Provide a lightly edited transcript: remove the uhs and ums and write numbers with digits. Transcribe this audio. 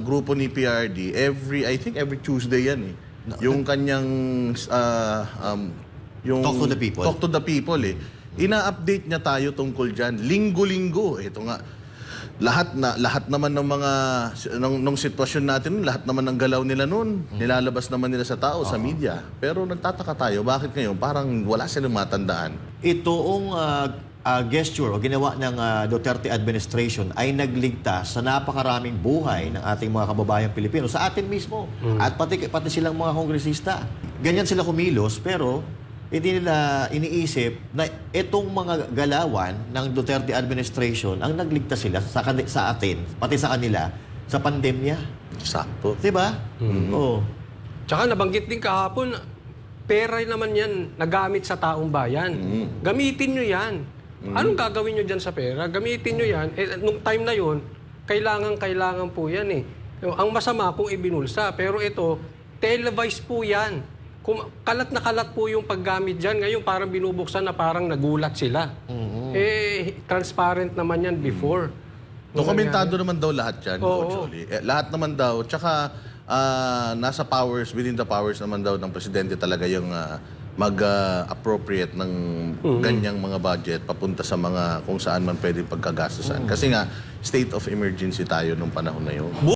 Grupo ni PRD, I think every Tuesday yan eh. Yung kanyang, yung Talk to the people. Talk to the people eh. Ina-update niya tayo tungkol dyan. Linggo-linggo. Ito nga, lahat naman ng mga, nung sitwasyon natin, lahat naman ng galaw nila noon, nilalabas naman nila sa tao, sa media. Pero nagtataka tayo, bakit ngayon? Parang wala silang matandaan. Itoong gesture o ginawa ng Duterte administration ay nagligtas sa napakaraming buhay ng ating mga kababayang Pilipino, sa atin mismo, at pati silang mga kongresista. Ganyan sila kumilos, pero hindi nila iniisip na itong mga galawan ng Duterte administration ang nagligtas sila sa atin, pati sa kanila, sa pandemya. Sakto. Diba? Oo. Tsaka nabanggit din kahapon, pera naman yan nagamit sa taong bayan. Gamitin nyo yan. Anong gagawin nyo dyan sa pera? Gamitin nyo yan. Nung time na yon, kailangan po yan eh. Ang masama kung ibinulsa. Pero ito, televised po yan. Kalat na kalat po yung paggamit dyan. Ngayon parang binubuksan na parang nagulat sila. Transparent naman yan before. Dokumentado naman daw lahat yan, Oo. Jolie. Lahat naman daw. Tsaka nasa powers, within the powers naman daw ng presidente talaga yung mag-appropriate ng ganyang mga budget papunta sa mga kung saan man pwede pagkagastusan. Kasi nga, state of emergency tayo nung panahon na yun.